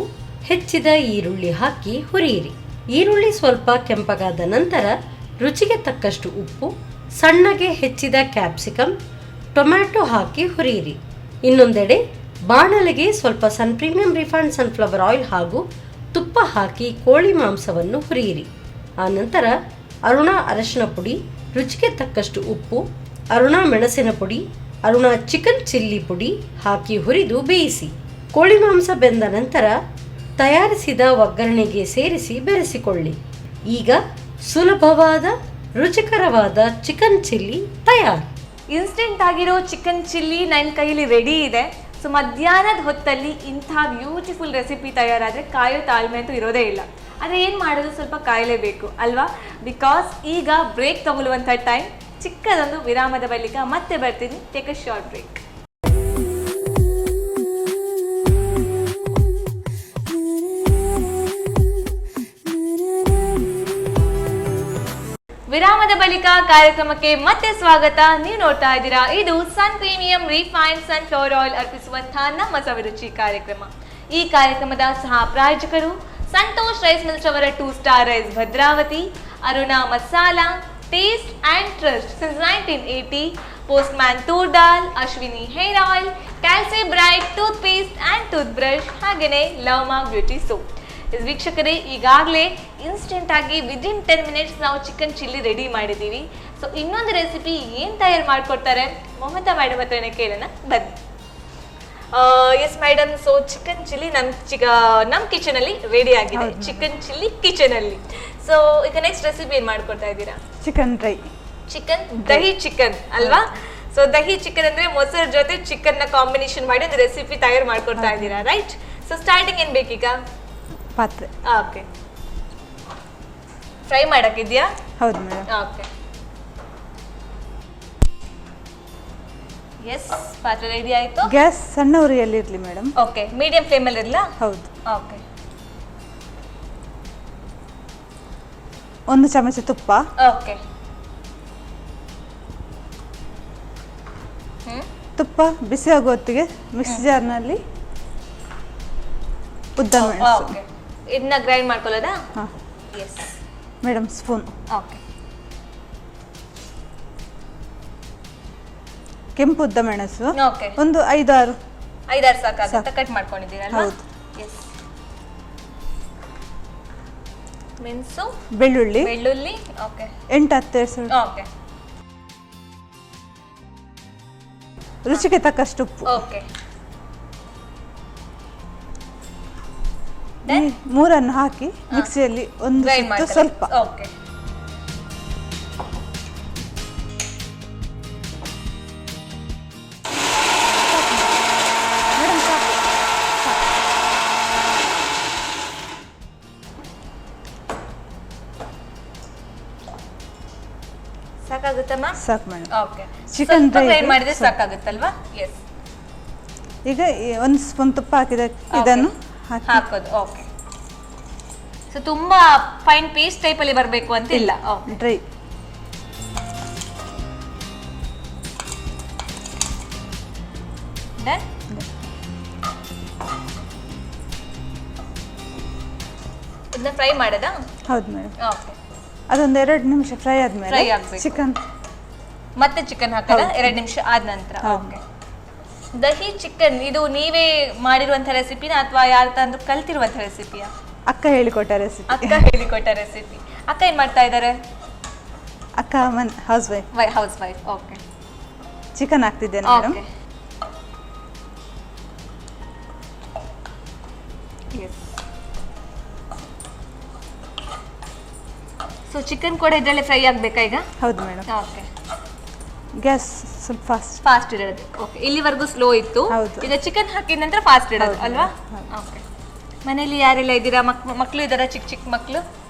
ಹೆಚ್ಚಿದ ಈರುಳ್ಳಿ ಹಾಕಿ ಹುರಿಯಿರಿ. ಈರುಳ್ಳಿ ಸ್ವಲ್ಪ ಕೆಂಪಗಾದ ನಂತರ ರುಚಿಗೆ ತಕ್ಕಷ್ಟು ಉಪ್ಪು, ಸಣ್ಣಗೆ ಹೆಚ್ಚಿದ ಕ್ಯಾಪ್ಸಿಕಮ್, ಟೊಮ್ಯಾಟೊ ಹಾಕಿ ಹುರಿಯಿರಿ. ಇನ್ನೊಂದೆಡೆ ಬಾಣಲೆಗೆ ಸ್ವಲ್ಪ ಸನ್ ಪ್ರೀಮಿಯಂ ರಿಫೈನ್ಡ್ ಸನ್ಫ್ಲವರ್ ಆಯಿಲ್ ಹಾಗೂ ತುಪ್ಪ ಹಾಕಿ ಕೋಳಿ ಮಾಂಸವನ್ನು ಹುರಿಯಿರಿ. ಆನಂತರ ಅರುಣಾ ಅರಶಿನ ಪುಡಿ, ರುಚಿಗೆ ತಕ್ಕಷ್ಟು ಉಪ್ಪು, ಅರುಣಾ ಮೆಣಸಿನ ಪುಡಿ, ಅರುಣಾ ಚಿಕನ್ ಚಿಲ್ಲಿ ಪುಡಿ ಹಾಕಿ ಹುರಿದು ಬೇಯಿಸಿ. ಕೋಳಿ ಮಾಂಸ ಬೆಂದ ನಂತರ ತಯಾರಿಸಿದ ಒಗ್ಗರಣೆಗೆ ಸೇರಿಸಿ ಬೆರೆಸಿಕೊಳ್ಳಿ. ಈಗ ಸುಲಭವಾದ ರುಚಿಕರವಾದ ಚಿಕನ್ ಚಿಲ್ಲಿ ತಯಾರು. ಇನ್ಸ್ಟೆಂಟ್ ಆಗಿರೋ ಚಿಕನ್ ಚಿಲ್ಲಿ ನನ್ನ ಕೈಯಲ್ಲಿ ರೆಡಿ ಇದೆ. ಸೊ ಮಧ್ಯಾಹ್ನದ ಹೊತ್ತಲ್ಲಿ ಇಂಥ ಬ್ಯೂಟಿಫುಲ್ ರೆಸಿಪಿ ತಯಾರಾದರೆ ಕಾಯೋ ತಾಳ್ಮೆ ಅಂತೂ ಇರೋದೇ ಇಲ್ಲ. ಆದರೆ ಏನು ಮಾಡೋದು, ಸ್ವಲ್ಪ ಕಾಯಲೇಬೇಕು ಅಲ್ವಾ? ಬಿಕಾಸ್ ಈಗ ಬ್ರೇಕ್ ತಗೊಳ್ಳುವಂಥ ಟೈಮ್. ಚಿಕ್ಕದೊಂದು ವಿರಾಮದ ಬಳಿಕ ಮತ್ತೆ ಬರ್ತೀನಿ. Take a short break. ವಿರಾಮದ ಬಳಿಕ ಕಾರ್ಯಕ್ರಮಕ್ಕೆ ಮತ್ತೆ ಸ್ವಾಗತ. ನೀವು ನೋಡ್ತಾ ಇದ್ದೀರಾ, ಇದು Sun premium refined sunflower oil ಅರ್ಪಿಸುವಂತಹ ನಮ್ಮ ಸವಿರುಚಿ ಕಾರ್ಯಕ್ರಮ. ಈ ಕಾರ್ಯಕ್ರಮದ ಸಹ ಪ್ರಾಯೋಜಕರು ಸಂತೋಷ್ ರೈಸ್ ಮಿಲ್ಸ್ ಅವರ 2 star rice Bhadravati, Aruna masala, taste and trust since 1980, postman toor dal, Ashwini hair oil, calci bright toothpaste and toothbrush, ಹಾಗೆಯೇ ಲವ್ಮಾ ಬ್ಯೂಟಿ ಸೋಪ್. ವೀಕ್ಷಕರೇ, ಈಗಾಗಲೇ ಇನ್ಸ್ಟೆಂಟ್ ಆಗಿ ವಿದಿನ್ 10 ಮಿನಿಟ್ಸ್ ನಾವು ಚಿಕನ್ ಚಿಲ್ಲಿ ರೆಡಿ ಮಾಡಿದ್ದೀವಿ. ಸೊ ಇನ್ನೊಂದು ರೆಸಿಪಿ ಏನು ತಯಾರು ಮಾಡಿಕೊಡ್ತಾರೆ ಮಮತಾ ಮೇಡಮ್ ಹತ್ರನೇ ಕೇಳೋಣ ಬನ್ನಿ. Yes madam, so chicken chilli ನಮ್ಮ ಕಿಚನಲ್ಲಿ ರೆಡಿ ಆಗಿದೆ. ಚಿಕನ್ ಚಿಲ್ಲಿ ಕಿಚನಲ್ಲಿ. ಸೊ ಈಗ ನೆಕ್ಸ್ಟ್ ರೆಸಿಪಿ ಏನು ಮಾಡ್ಕೊಡ್ತಾ ಇದ್ದೀರಾ? Chicken dry. Chicken dahi chicken ಅಲ್ವಾ? ಸೊ ದಹಿ ಚಿಕನ್ ಅಂದ್ರೆ ಮೊಸರು ಜೊತೆ ಚಿಕನ್ ನ ಕಾಂಬಿನೇಷನ್ ಮಾಡಿ ಒಂದು ರೆಸಿಪಿ ತಯಾರು ಮಾಡ್ಕೊಡ್ತಾ ಇದ್ದೀರಾ, ರೈಟ್? ಸೊ ಸ್ಟಾರ್ಟಿಂಗ್ ಏನ್ ಬೇಕೀಗ? ಪಾತ್ರೆ. ಓಕೆ, ಫ್ರೈ ಮಾಡಕ್ಕಿದ್ಯಾ? ಹೌದು ಮೇಡಮ್. ಓಕೆ, ಎಸ್, ಪಾತ್ರೆ ರೆಡಿ ಆಯ್ತು. ಗ್ಯಾಸ್ ಸಣ್ಣ ಉರಿಯಲ್ಲಿ ಇರಲಿ ಮೇಡಮ್. ಓಕೆ, ಮೀಡಿಯಂ ಫ್ಲೇಮಲ್ಲಿ ಇರಲ್ಲ? ಹೌದು. ಓಕೆ, 1 ಚಮಚ ತುಪ್ಪ. ಓಕೆ, ತುಪ್ಪ ಬಿಸಿ ಆಗೋ ಹೊತ್ತಿಗೆ ಮಿಕ್ಸಿ ಜಾರ್ನಲ್ಲಿ ಉದ್ದ ಮೆಣಸು. ಓಕೆ, ಇದನ್ನ ಗ್ರೈಂಡ್ ಮಾಡ್ಕೊಳ್ಳೋದಾ? ಹಾಂ ಎಸ್ ಮೇಡಮ್. ಸ್ಪೂನ್. ಓಕೆ, ಕೆಂಪು ಉದ್ದ ಮೆಣಸು ಓಕೆ, ಒಂದು 5-6 ಸಾಕಾಗುತ್ತೆ. ಕಟ್ ಮಾಡ್ಕೊಂಡಿದ್ದೀರಲ್ವಾ? ಹೌದು. ಎಸ್, ಮೆಣಸು, ಬೆಳ್ಳುಳ್ಳಿ ಬೆಳ್ಳುಳ್ಳಿ. ಓಕೆ, 8-10 ಎಸಳು. ಓಕೆ, ರುಚಿಗೆ ತಕ್ಕಷ್ಟು ಉಪ್ಪು. ಓಕೆ, ಈ ಮೂರನ್ನು ಹಾಕಿ ಮಿಕ್ಸಿಯಲ್ಲಿ ಒಂದು ಗ್ರೈಂಡ್ ಸುತ್ತು ಮಾಡ್ಕೊಳ್ಳಿ. ಸ್ವಲ್ಪ. ಓಕೆ, ಸಾಕಾಗುತ್ತಮ್ಮ? ಸಾಕು madam. Okay, chicken dry grind ಮಾಡಿದ್ರೆ ಸಾಕಾಗುತ್ತಲ್ವಾ? ಎಸ್, ಈಗ 1 ಸ್ಪೂನ್ ತುಪ್ಪ ಹಾಕಿದ ಇದನ್ನು ಹಾಕಿ ಹಾಕೋದು. ಓಕೆ, ಸೊ ತುಂಬಾ ಫೈನ್ ಪೇಸ್ಟ್ ಟೈಪ್ ಅಲ್ಲಿ ಬರಬೇಕು ಅಂತ ಇಲ್ಲ. Okay, dry. ಡನ್. ಇದನ್ನ ಫ್ರೈ ಮಾಡೋದಾ? ಹೌದು ಮೇಡಮ್. ಓಕೆ, ಅದೊಂದು 2 ನಿಮಿಷ ಫ್ರೈ ಆದ್ಮೇಲೆ Fry ಆಗ್ಬೇಕು. ಚಿಕನ್ ಮತ್ತೆ ಚಿಕನ್ ಹಾಕೋದ? ಹೌದು. 2 ನಿಮಿಷ ಆದ ನಂತರ. ಹೌದು. ಓಕೆ, ದಹಿ ಚಿಕನ್ ಇದು ನೀವೇ ಮಾಡಿರುವಂತ ರೆಸಿಪಿನ ಅಥವಾ ಯಾರ ತಂದ್ರು ಕಲ್ತಿರುವಂತ ರೆಸಿಪಿಯಾ? ಅಕ್ಕ ಹೇಳಿಕೊಟ್ಟ ರೆಸಿಪಿ. ಅಕ್ಕ ಹೇಳಿಕೊಟ್ಟ ರೆಸಿಪಿ. ಅಕ್ಕ ಏನ್ ಮಾಡ್ತಾ ಇದ್ದಾರೆ? ಅಕ್ಕ housewife. Housewife. Okay, chicken ಹಾಕ್ತಿದ್ದೇನೆ madam. Okay, yes. So chicken ಕೂಡ ಇದರಲ್ಲಿ ಫ್ರೈ ಆಗ್ಬೇಕಾ ಈಗ? ಹೌದು ಮೇಡಮ್. ಓಕೆ, ಗ್ಯಾಸ್ ಸ್ವಲ್ಪ ಫಾಸ್ಟ್ ಇಡೋದು. ಓಕೆ, ಇಲ್ಲಿವರೆಗೂ ಸ್ಲೋ ಇತ್ತು. ಹೌದು. ಈಗ ಚಿಕನ್ ಹಾಕಿದ ನಂತರ ಫಾಸ್ಟ್ ಇಡೋದು ಹೌದು. ಅಲ್ವಾ? ಹೌದು. ಓಕೆ, ಮನೇಲಿ ಯಾರೆಲ್ಲ ಇದ್ದೀರಾ? ಮಕ್ಕಳು ಇದ್ದಾರಾ? ಚಿಕ್ಕ ಮಕ್ಕಳು?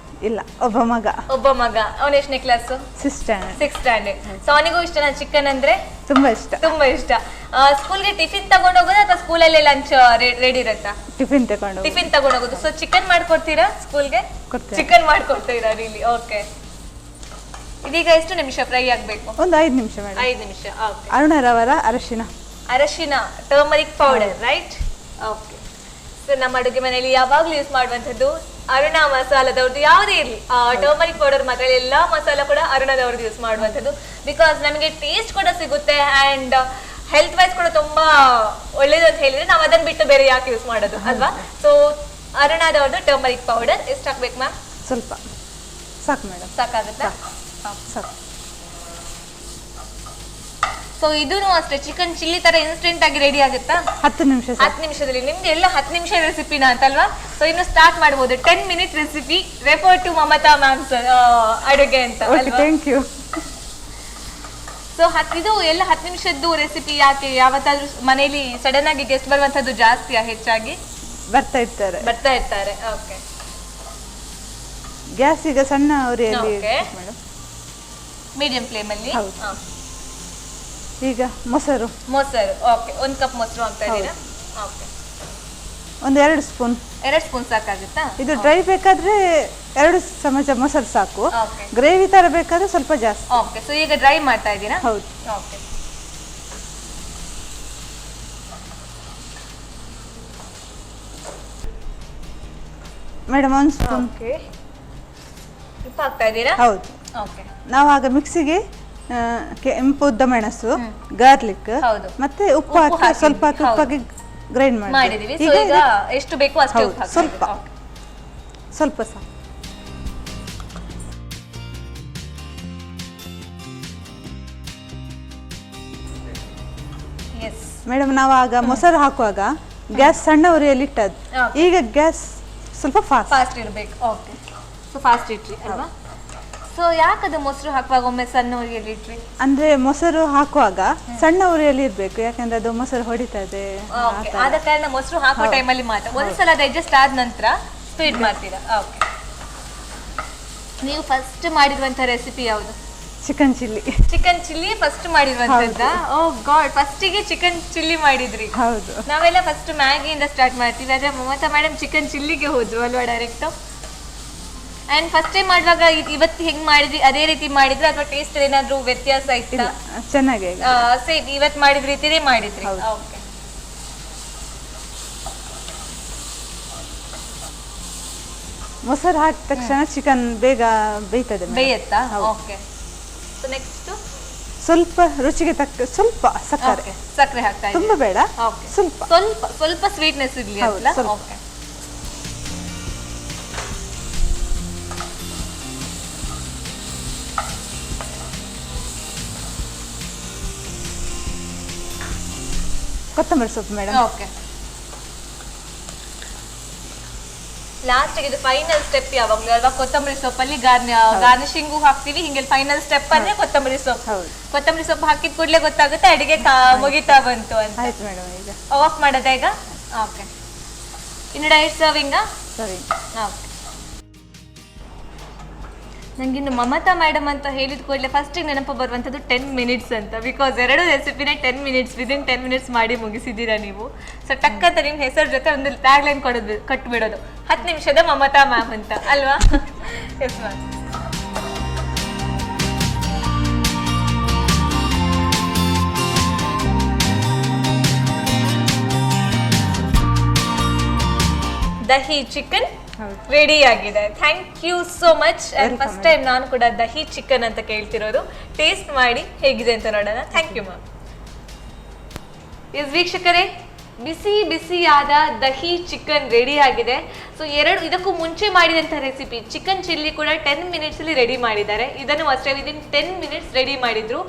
ಇಲ್ಲ, ಒಬ್ಬ ಮಗ. ಒಬ್ಬ ಮಗ. ಅವನ ಎಷ್ಟನೇ class? 6th standard. 6th standard. So ಅವನಿಗೂ ಇಷ್ಟನಾ ಚಿಕನ್ ಅಂದ್ರೆ? ತುಂಬಾ ಇಷ್ಟ. ತುಂಬಾ ಇಷ್ಟ. ಸ್ಕೂಲ್ಗೆ ಟಿಫಿನ್ ತಗೊಂಡು ಹೋಗೋದಾ ಅಥವಾ ಸ್ಕೂಲಲ್ಲೇ ಲಂಚ್ ರೆಡಿ ಇರುತ್ತಾ? ಟಿಫಿನ್ ತಗೊಂಡು ಟಿಫಿನ್ ತಗೊಂಡು ಹೋಗೋದು. ಸೊ ಚಿಕನ್ ಮಾಡ್ಕೊಡ್ತೀರಾ ಸ್ಕೂಲ್ಗೆ? ಕೊಡ್ತೇನೆ. ಚಿಕನ್ ಮಾಡ್ಕೊಡ್ತೀರಾ? ರೀಲಿ? ಓಕೆ, ಇದೀಗ ಎಷ್ಟು ನಿಮಿಷ ಫ್ರೈ ಆಗಬೇಕು? ಒಂದು 5 ನಿಮಿಷ ಮೇಡಮ್. 5 ನಿಮಿಷ. ಓಕೆ. ಅರುಣರವರ ಅರಶಿನ turmeric powder, right? Okay. So ನಮ್ಮ ಅಡುಗೆ ಮನೆಯಲ್ಲಿ ಯಾವಾಗಲೂ ಯೂಸ್ ಮಾಡುವಂಥದ್ದು ಅರುಣ ಮಸಾಲದವ್ರದ್ದು, ಯಾವುದೇ ಇರಲಿ ಟರ್ಮರಿಕ್ ಪೌಡರ್ ಮಾತ್ರ, ಎಲ್ಲ ಮಸಾಲ ಕೂಡ ಅರುಣದವ್ರದ್ದು ಯೂಸ್ ಮಾಡುವಂಥದ್ದು. ಬಿಕಾಸ್ ನಮಗೆ ಟೇಸ್ಟ್ ಕೂಡ ಸಿಗುತ್ತೆ ಆ್ಯಂಡ್ ಹೆಲ್ತ್ ವೈಸ್ ಕೂಡ ತುಂಬಾ ಒಳ್ಳೇದು ಅಂತ ಹೇಳಿದ್ರೆ ನಾವು ಅದನ್ನ ಬಿಟ್ಟು ಬೇರೆ ಯಾಕೆ ಯೂಸ್ ಮಾಡೋದು ಅಲ್ವಾ? ಸೊ ಅರುಣದವ್ರದ್ದು ಟರ್ಮರಿಕ್ ಪೌಡರ್ ಎಷ್ಟು ಹಾಕ್ಬೇಕು ಮ್ಯಾಮ್? ಸ್ವಲ್ಪ ಸಾಕು ಮೇಡಮ್. ಸಾಕಾಗುತ್ತಾ? ಸಾಕು. ಸೊ ಇದೂ ಅಷ್ಟೇ ಚಿಕನ್ ಚಿಲ್ಲಿ ತರ ಇನ್ಸ್ಟೆಂಟ್ ಆಗಿ ರೆಡಿ ಆಗುತ್ತಾ? 10 ನಿಮಿಷ. 10 ನಿಮಿಷದಲ್ಲಿ. ನಿಮ್ಗೆ ಎಲ್ಲ 10 ನಿಮಿಷ ರೆಸಿಪಿನ ಅಂತಲ್ವಾ? ಸೊ ಇನ್ನು ಸ್ಟಾರ್ಟ್ ಮಾಡಬಹುದು. 10 minute recipe refer to Mamata ma'am's ಅಡುಗೆ ಅಂತ ಅಲ್ವಾ? Thank you. ಸೊ ಇದು ಎಲ್ಲ 10 ನಿಮಿಷದ್ದು ರೆಸಿಪಿ. ಯಾಕೆ ಯಾವತ್ತಾದ್ರೂ ಮನೆಯಲ್ಲಿ ಸಡನ್ ಆಗಿ ಗೆಸ್ಟ್ ಬರುವಂತದ್ದು ಜಾಸ್ತಿಯಾ? ಹೆಚ್ಚಾಗಿ ಬರ್ತಾ ಇರ್ತಾರೆ. ಓಕೆ. ಗ್ಯಾಸ್ ಈಗ ಸಣ್ಣ ಉರಿಯಲ್ಲಿ Okay. ಮೇಡಮ್. ಮೀಡಿಯಂ ಫ್ಲೇಮ್ ಅಲ್ಲಿ. ಹೌದು. ಈಗ ಮೊಸರು ಓಕೆ. 1 ಕಪ್ ಮೊಸರು ಹಾಕ್ತಾ ಇದ್ದೀರಾ? ಓಕೆ. ಒಂದು 2 ಸ್ಪೂನ್. 2 ಸ್ಪೂನ್ ಸಾಕಾಗುತ್ತಾ? ಇದು ಡ್ರೈ ಬೇಕಾದ್ರೆ 2 ಚಮಚ ಮೊಸರು ಸಾಕು. ಓಕೆ. ಗ್ರೇವಿ ತರ ಬೇಕಾದ್ರೆ ಸ್ವಲ್ಪ ಜಾಸ್ತಿ. ಓಕೆ. ಸೊ ಈಗ ಡ್ರೈ ಮಾಡ್ತಾ ಇದ್ದೀರಾ? ಹೌದು. ಓಕೆ. Madam 1 spoon. ಓಕೆ. ಉಪ್ಪು ಹಾಕ್ತಾ ಇದ್ದೀರಾ? ಹೌದು. ಓಕೆ. ನಾವು ಆಗ ಮಿಕ್ಸಿಗೆ ಕೆಂಪು ಉದ್ದ ಮೆಣಸು, ಗಾರ್ಲಿಕ್ ಹೌದು. ಮತ್ತೆ ಉಪ್ಪು ಹಾಕಿ ಸ್ವಲ್ಪ ಹಾಕಿ ಉಪ್ಪಾಗಿ ಗ್ರೈಂಡ್ ಮಾಡಿದೀವಿ. ಸೊ ಈಗ ಎಷ್ಟು ಬೇಕು ಅಷ್ಟು ಉಪ್ಪು ಹಾಕ್ತಾ ಸ್ವಲ್ಪ ಇದ್ದೀರಾ? ಓಕೆ. ಸ್ವಲ್ಪ ಸಾಕು. ಎಸ್ ಮೇಡಮ್ ನಾವು ಆಗ ಮೊಸರು ಹಾಕುವಾಗ ಗ್ಯಾಸ್ ಸಣ್ಣ ಉರಿಯಲ್ಲಿ ಇಟ್ಟದ್ದು. Okay. ಈಗ ಗ್ಯಾಸ್ ಸ್ವಲ್ಪ ಫಾಸ್ಟ್ ಇರಬೇಕು. ಓಕೆ. ಸೊ ಫಾಸ್ಟ್ ಇಟ್ರಿ ಅಲ್ವಾ? ಸೊ ಯಾಕದು ಮೊಸರು ಹಾಕುವಾಗ ಒಮ್ಮೆ ಸಣ್ಣ ಉರಿಯಲ್ಲಿ ಇಟ್ರಿ? ಅಂದ್ರೆ ಮೊಸರು ಹಾಕುವಾಗ ಸಣ್ಣ ಉರಿಯಲ್ಲಿ ಇರ್ಬೇಕು, ಯಾಕಂದ್ರೆ ಅದು ಮೊಸರು ಹೊಡಿತದೆ. ಓಕೆ. ಆದ ಕಾರಣ ಮೊಸರು ಹಾಕೋ ಟೈಮಲ್ಲಿ ಮಾತ್ರ. ಒಂದ್ಸಲ ಡೈಜೆಸ್ಟ್ ಆದ ನಂತರ ಸ್ಪೀಡ್ ಮಾಡ್ತೀರಾ? ಓಕೆ. ನೀವು ಫಸ್ಟ್ ಮಾಡಿರುವಂತ ರೆಸಿಪಿ ಯಾವುದು? Chicken chilli. Chicken chilli first ಮಾಡಿರುವಂತದ್ದ? ಓ ಗಾಡ್, ಫಸ್ಟಿಗೆ ಚಿಕನ್ ಚಿಲ್ಲಿ ಮಾಡಿದ್ರಿ? ಹೌದು. ನಾವೆಲ್ಲ ಫಸ್ಟ್ ಮ್ಯಾಗಿಯಿಂದ ಸ್ಟಾರ್ಟ್ ಮಾಡ್ತೀವಿ, ಆದ್ರೆ ಮಮತಾ ಮೇಡಮ್ ಚಿಕನ್ ಚಿಲ್ಲಿಗೆ ಹೋದ್ರು ಅಲ್ವಾ ಡೈರೆಕ್ಟ್? ಅಂಡ್ ಫಸ್ಟ್ ಟೈಮ್ ಮಾಡುವಾಗ ಇವತ್ತು ಹೆಂಗ್ ಮಾಡಿದ್ರಿ ಅದೇ ರೀತಿ ಮಾಡಿದ್ರೆ ಅಥವಾ ಟೇಸ್ಟ್ ಏನಾದ್ರು ವ್ಯತ್ಯಾಸ ಆಯ್ತಾ? ಚೆನ್ನಾಗಿ ಸೇಮ್ ಇವತ್ತು ಮಾಡಿದ ರೀತಿನೇ ಮಾಡಿದ್ರಿ? ಓಕೆ. ಮೊಸರು ಹಾಕಿದ ತಕ್ಷಣ ಚಿಕನ್ ಬೇಗ ಬೇಯ್ತದೆ. ಬೇಯತ್ತಾ? ಓಕೆ. ಸೊ ನೆಕ್ಸ್ಟ್ ಸ್ವಲ್ಪ ರುಚಿಗೆ ತಕ್ಕ ಸ್ವಲ್ಪ ಸಕ್ಕರೆ. ಸಕ್ಕರೆ ಹಾಕ್ತಾ ಇದ್ದೀವಿ? ತುಂಬಾ ಬೇಡ, ಓಕೆ. ಸ್ವಲ್ಪ ಸ್ವಲ್ಪ ಸ್ವೀಟ್ನೆಸ್ ಇರ್ಲಿ ಹೌದು, ಅಲ್ಲ? ಸ್ವಲ್ಪ. ಓಕೆ. ಕೊತ್ತಂಬರಿ ಸೊಪ್ಪು ಮೇಡಮ್. ಓಕೆ. ಲಾಸ್ಟ್ ಇದು ಫೈನಲ್ ಸ್ಟೆಪ್ ಯಾವಾಗಲೂ ಅಲ್ವಾ? ಕೊತ್ತಂಬರಿ ಸೊಪ್ಪಲ್ಲಿ ಗಾರ್ನಿಶಿಂಗು ಹಾಕ್ತೀವಿ. ಹಿಂಗೆ ಫೈನಲ್ ಸ್ಟೆಪ್ ಅಂದ್ರೆ ಕೊತ್ತಂಬರಿ ಸೊಪ್ಪು. ಹೌದು. ಕೊತ್ತಂಬರಿ ಸೊಪ್ಪು ಹಾಕಿದ ಕೂಡಲೇ ಗೊತ್ತಾಗುತ್ತೆ ಅಡಿಗೆ ಮುಗಿತಾ ಬಂತು ಅಂತ. ಆಯ್ತು ಮೇಡಮ್. ಈಗ ಆಫ್ ಮಾಡೋದಾ ಈಗ? ಓಕೆ. ಇನ್ನು ಡೈರೆಕ್ಟ್ ಸರ್ವಿಂಗಾ? ಸರಿ. ಓಕೆ. ನಂಗಿನ್ನು ಮಮತಾ ಮೇಡಮ್ ಅಂತ ಹೇಳಿದ ಕೂಡಲೇ ಫಸ್ಟಿಗೆ ನೆನಪು ಬರುವಂಥದ್ದು 10 ಮಿನಿಟ್ಸ್ ಅಂತ. ಬಿಕಾಸ್ 2 ರೆಸಿಪಿನೇ 10 ಮಿನಿಟ್ಸ್, ವಿದಿನ್ 10 ಮಿನಿಟ್ಸ್ ಮಾಡಿ ಮುಗಿಸಿದ್ದೀರಾ ನೀವು. ಸೊ ಟಕ್ ಅಂತ ನಿಮ್ಮ ಹೆಸರು ಜೊತೆ ಒಂದು ಟ್ಯಾಗ್ ಲೈನ್ ಕಟ್ಬಿಡೋದು, 10 ನಿಮಿಷದ ಮಮತಾ ಮ್ಯಾಮ್ ಅಂತ ಅಲ್ವಾ? Yes ma'am. Dahi chicken ready ಆಗಿದೆ. Thank you so much. And first time ನಾನು ಕೂಡ ದಹಿ ಚಿಕನ್ ಅಂತ ಕೇಳ್ತಿರೋದು. ಟೇಸ್ಟ್ ಮಾಡಿ ಹೇಗಿದೆ ಅಂತ ನೋಡೋಣ. Thank you ma'am. ಎಸ್ ವೀಕ್ಷಕರೇ, ಬಿಸಿ ಬಿಸಿಯಾದ ದಹಿ ಚಿಕನ್ ರೆಡಿ ಆಗಿದೆ. ಸೊ ಇದಕ್ಕೂ ಮುಂಚೆ ಮಾಡಿದಂಥ ರೆಸಿಪಿ ಚಿಕನ್ ಚಿಲ್ಲಿ ಕೂಡ 10 ಮಿನಿಟ್ಸಲ್ಲಿ ರೆಡಿ ಮಾಡಿದ್ದಾರೆ. ಇದನ್ನು ಅಷ್ಟೇ ವಿದಿನ್ 10 ಮಿನಿಟ್ಸ್ ರೆಡಿ ಮಾಡಿದ್ರು.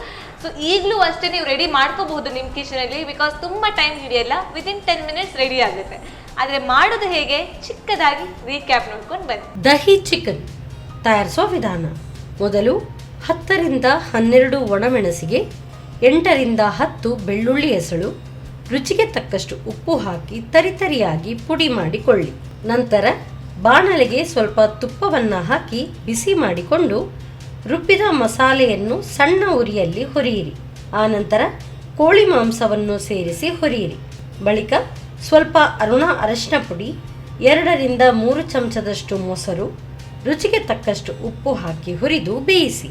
ಸೊ ಈಗಲೂ ಅಷ್ಟೇ ನೀವು ರೆಡಿ ಮಾಡ್ಕೋಬಹುದು ನಿಮ್ಮ ಕಿಚನಲ್ಲಿ, ಬಿಕಾಸ್ ತುಂಬ ಟೈಮ್ ಹಿಡಿಯಲ್ಲ, ವಿದಿನ್ 10 ಮಿನಿಟ್ಸ್ ರೆಡಿ ಆಗುತ್ತೆ. ಆದರೆ ಮಾಡೋದು ಹೇಗೆ ಚಿಕ್ಕದಾಗಿ ರೀಕ್ಯಾಪ್ ನೋಡ್ಕೊಂಡು ಬನ್ನಿ. ದಹಿ ಚಿಕನ್ ತಯಾರಿಸುವ ವಿಧಾನ: ಮೊದಲು 10 ರಿಂದ 12 ಒಣಮೆಣಸಿಗೆ, 8 ರಿಂದ 10 ಬೆಳ್ಳುಳ್ಳಿ ಎಸಳು, ರುಚಿಗೆ ತಕ್ಕಷ್ಟು ಉಪ್ಪು ಹಾಕಿ ತರಿತರಿಯಾಗಿ ಪುಡಿ ಮಾಡಿಕೊಳ್ಳಿ. ನಂತರ ಬಾಣಲೆಗೆ ಸ್ವಲ್ಪ ತುಪ್ಪವನ್ನು ಹಾಕಿ ಬಿಸಿ ಮಾಡಿಕೊಂಡು ರುಬ್ಬಿದ ಮಸಾಲೆಯನ್ನು ಸಣ್ಣ ಉರಿಯಲ್ಲಿ ಹುರಿಯಿರಿ. ಆನಂತರ ಕೋಳಿ ಮಾಂಸವನ್ನು ಸೇರಿಸಿ ಹುರಿಯಿರಿ. ಬಳಿಕ ಸ್ವಲ್ಪ ಅರುಣ ಅರಶಿನ ಪುಡಿ, 2 ರಿಂದ 3 ಚಮಚದಷ್ಟು ಮೊಸರು, ರುಚಿಗೆ ತಕ್ಕಷ್ಟು ಉಪ್ಪು ಹಾಕಿ ಹುರಿದು ಬೇಯಿಸಿ.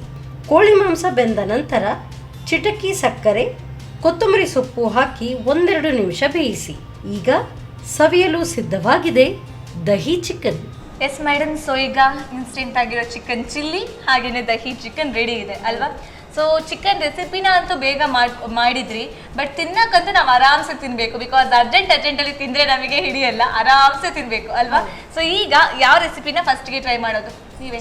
ಕೋಳಿ ಮಾಂಸ ಬೆಂದ ನಂತರ ಚಿಟಕಿ ಸಕ್ಕರೆ, ಕೊತ್ತಂಬರಿ ಸೊಪ್ಪು ಹಾಕಿ 1-2 ನಿಮಿಷ ಬೇಯಿಸಿ. ಈಗ ಸವಿಯಲು ಸಿದ್ಧವಾಗಿದೆ dahi chicken. S madam, so ಈಗ ಇನ್ಸ್ಟೆಂಟ್ ಆಗಿರೋ ಚಿಕನ್ ಚಿಲ್ಲಿ ಹಾಗೆಯೇ ದಹಿ ಚಿಕನ್ ರೆಡಿ ಇದೆ ಅಲ್ವಾ? ಸೊ ಚಿಕನ್ ರೆಸಿಪಿನ ಅಂತೂ ಬೇಗ ಮಾಡಿದ್ರಿ, ಬಟ್ ತಿನ್ನಕ್ಕಂತೂ ನಾವು ಆರಾಮ್ಸೆ ತಿನ್ನಬೇಕು. ಬಿಕಾಸ್ ಅರ್ಜೆಂಟಲ್ಲಿ ತಿಂದರೆ ನಮಗೆ ಹಿಡಿಯಲ್ಲ, ಆರಾಮ್ಸೆ ತಿನ್ನಬೇಕು ಅಲ್ವಾ? ಸೊ ಈಗ ಯಾವ ರೆಸಿಪಿನ ಫಸ್ಟ್ಗೆ ಟ್ರೈ ಮಾಡೋದು? ನೀವೇ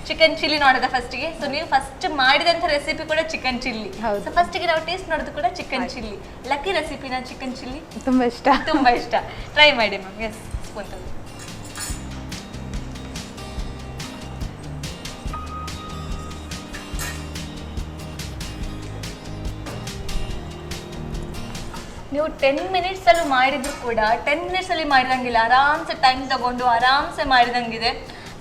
ಚಿಕನ್ ಚಿಲ್ಲಿ ನೋಡೋದ ಫಸ್ಟ್ಗೆ? ಸೊ ನೀವು ಫಸ್ಟ್ ಮಾಡಿದಂಥ ರೆಸಿಪಿ ಕೂಡ ಚಿಕನ್ ಚಿಲ್ಲಿ. ಸೊ ಫಸ್ಟ್ಗೆ ನಾವು ಟೇಸ್ಟ್ ಮಾಡೋದು ಕೂಡ ಚಿಕನ್ ಚಿಲ್ಲಿ. ಲಕ್ಕಿ ರೆಸಿಪಿನ ಚಿಕನ್ ಚಿಲ್ಲಿ ತುಂಬ ಇಷ್ಟ. ಟ್ರೈ ಮಾಡಿ ಮ್ಯಾಮ್. ಎಸ್, ಸ್ಪೂನ್ ತಗೊಳ್ಳಿ. ನೀವು 10 ಮಿನಿಟ್ಸಲ್ಲೂ ಮಾಡಿದ್ರು ಕೂಡ 10 ಮಿನಿಟ್ಸಲ್ಲಿ ಮಾಡಿದಂಗಿಲ್ಲ, ಆರಾಮ್ಸೆ ಟೈಮ್ ತಗೊಂಡು ಆರಾಮ್ಸೆ ಮಾಡಿದಂಗಿದೆ.